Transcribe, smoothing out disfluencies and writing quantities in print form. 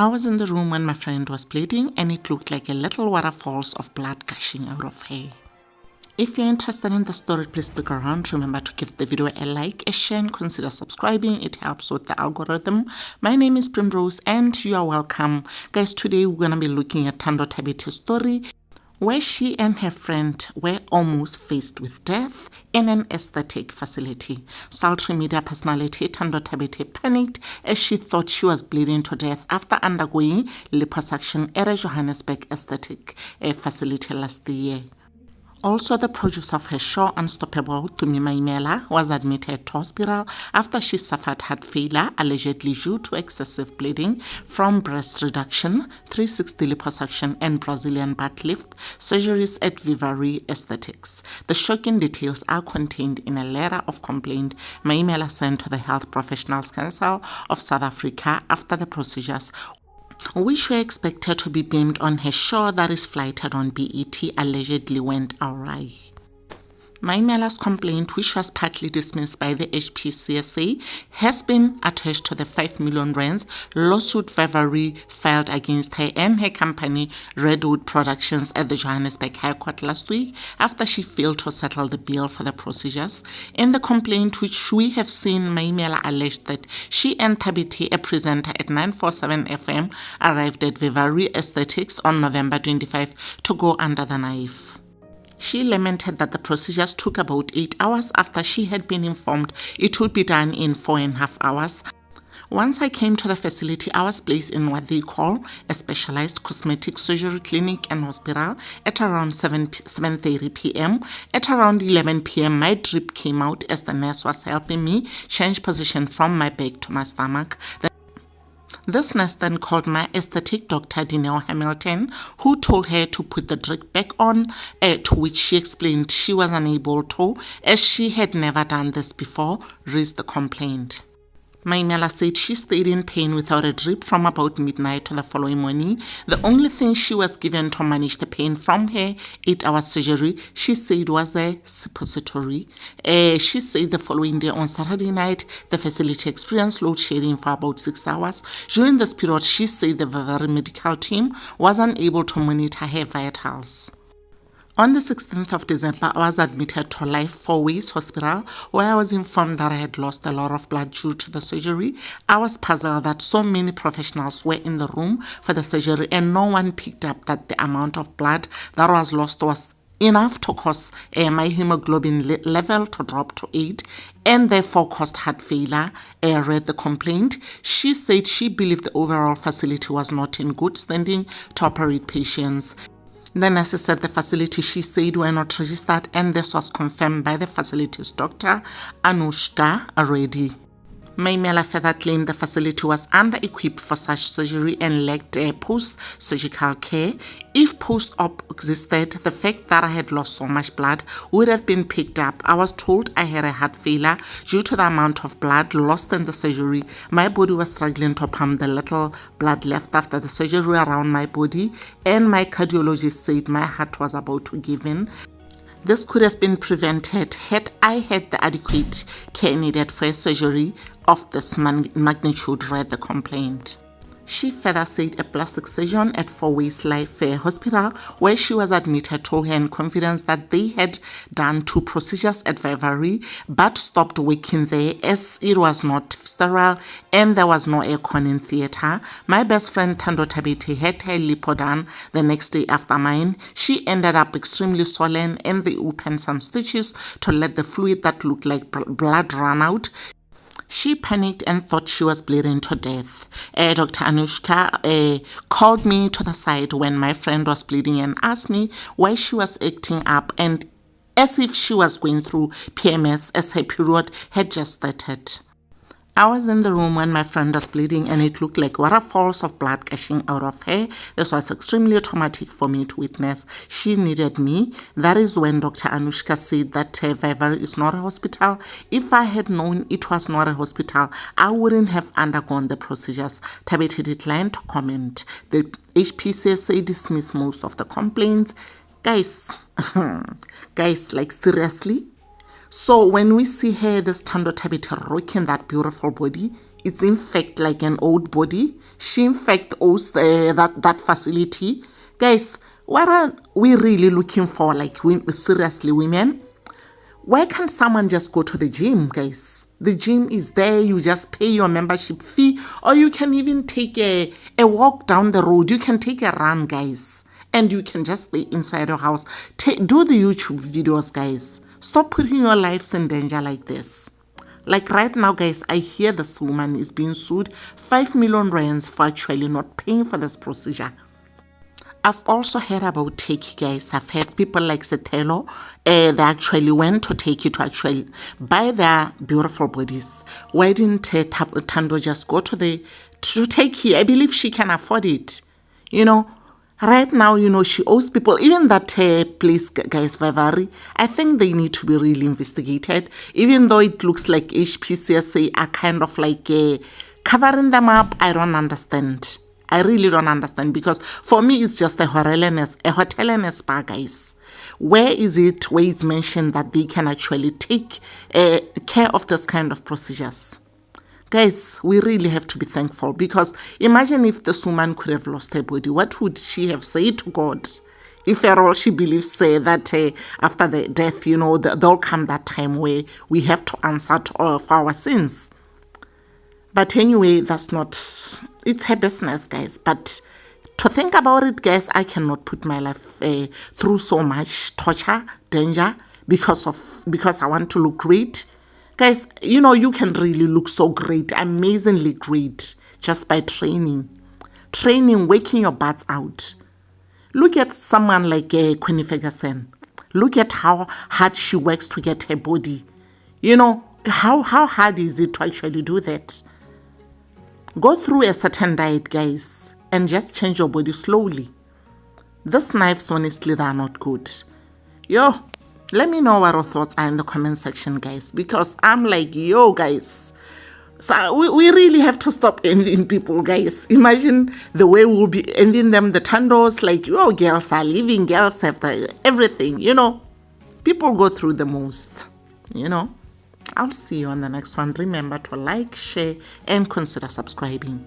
I was in the room when my friend was bleeding and it looked like a little waterfalls of blood gushing out of her. If you're interested in the story, please stick around. Remember to give the video a like, a share, and consider subscribing. It helps with the algorithm. My name is Primrose and you are welcome. Guys, today we're going to be looking at Thando Thabethe's story, where she and her friend were almost faced with death in an aesthetic facility. Sultry media personality Thando Thabethe panicked as she thought she was bleeding to death after undergoing liposuction at a Johannesburg aesthetic facility last year. Also, the producer of her show, Unstoppable, Tumima Imela, was admitted to hospital after she suffered heart failure, allegedly due to excessive bleeding from breast reduction, 360 liposuction, and Brazilian butt lift surgeries at Vivary Aesthetics. The shocking details are contained in a letter of complaint Maimela sent to the Health Professionals Council of South Africa after the procedures, which were expected to be beamed on her show that is flighted on BET, allegedly went awry. Maimela's complaint, which was partly dismissed by the HPCSA, has been attached to the 5 million rands lawsuit Vivary filed against her and her company Redwood Productions at the Johannesburg High Court last week after she failed to settle the bill for the procedures. In the complaint, which we have seen, Maimela alleged that she and Thabethe, a presenter at 947 FM, arrived at Vivary Aesthetics on November 25 to go under the knife. She lamented that the procedures took about 8 hours after she had been informed it would be done in 4.5 hours. Once I came to the facility, I was placed in what they call a specialized cosmetic surgery clinic and hospital at around 7:30 p.m. At around 11 p.m., my drip came out as the nurse was helping me change position from my back to my stomach. This nurse then called my aesthetic doctor, Dineo Hamilton, who told her to put the drip back on, to which she explained she was unable to, as she had never done this before, raised the complaint. Maimela said she stayed in pain without a drip from about midnight to the following morning. The only thing she was given to manage the pain from her 8-hour surgery, she said, was a suppository. She said the following day on Saturday night, the facility experienced load shedding for about 6 hours. During this period, she said the Vivary medical team was unable to monitor her vitals. On the 16th of December, I was admitted to Life 4 Ways Hospital, where I was informed that I had lost a lot of blood due to the surgery. I was puzzled that so many professionals were in the room for the surgery and no one picked up that the amount of blood that was lost was enough to cause my hemoglobin level to drop to 8 and therefore caused heart failure, read the complaint. She said she believed the overall facility was not in good standing to operate patients. The nurses at the facility, she said, were not registered, and this was confirmed by the facility's doctor, Anushka Reddy. Maimela further claimed the facility was under-equipped for such surgery and lacked post-surgical care. If post-op existed, the fact that I had lost so much blood would have been picked up. I was told I had a heart failure due to the amount of blood lost in the surgery. My body was struggling to pump the little blood left after the surgery around my body, and my cardiologist said my heart was about to give in. This could have been prevented had I had the adequate care needed for a surgery of this magnitude, read the complaint. She further said a plastic surgeon at 4 Ways Life Hospital, where she was admitted, told her in confidence that they had done 2 procedures at Vivary but stopped working there as it was not sterile and there was no aircon in theatre. My best friend Thando Thabethe had her lipo done the next day after mine. She ended up extremely swollen and they opened some stitches to let the fluid that looked like blood run out. She panicked and thought she was bleeding to death. Dr. Anushka called me to the side when my friend was bleeding and asked me why she was acting up and as if she was going through PMS as her period had just started. I was in the room when my friend was bleeding and it looked like waterfalls of blood gushing out of her. This was extremely traumatic for me to witness. She needed me. That is when Dr. Anushka said that Vivary is not a hospital. If I had known it was not a hospital, I wouldn't have undergone the procedures. Thabethe declined to comment. The HPCSA dismissed most of the complaints. Guys, like seriously? So when we see her, this Thando Thabethe rocking that beautiful body, it's in fact like an old body. She in fact owns that facility. Guys, what are we really looking for, like seriously women? Why can't someone just go to the gym, guys? The gym is there, you just pay your membership fee, or you can even take a walk down the road. You can take a run, guys, and you can just stay inside your house. Do the YouTube videos, guys. Stop putting your lives in danger like this. Like right now, guys, I hear this woman is being sued 5 million rands for actually not paying for this procedure. I've also heard about Turkey, guys. I've heard people like Thando, they actually went to Turkey to actually buy their beautiful bodies. Why didn't Thando just go to Turkey? I believe she can afford it. You know, right now, you know, she owes people. Even that place, guys, Vivari, I think they need to be really investigated. Even though it looks like HPCSA are kind of like covering them up, I don't understand. I really don't understand, because for me it's just a hotel and a spa, guys. Where is it where it's mentioned that they can actually take care of this kind of procedures? Guys, we really have to be thankful, because imagine if this woman could have lost her body. What would she have said to God? If at all she believes that after the death, you know, there'll come that time where we have to answer for our sins. But anyway, that's not, it's her business, guys. But to think about it, guys, I cannot put my life through so much torture, danger, because I want to look great. Guys, you know, you can really look so great, amazingly great, just by training, working your butts out. Look at someone like Queen Ferguson. Look at how hard she works to get her body. You know, how hard is it to actually do that? Go through a certain diet, guys, and just change your body slowly. These knives, honestly, they are not good. Yo, let me know what your thoughts are in the comment section, guys, because I'm like, yo, guys. So we really have to stop ending people, guys. Imagine the way we'll be ending them, the Thandos, like, yo, girls are living, girls have everything, you know. People go through the most, you know. I'll see you on the next one. Remember to like, share, and consider subscribing.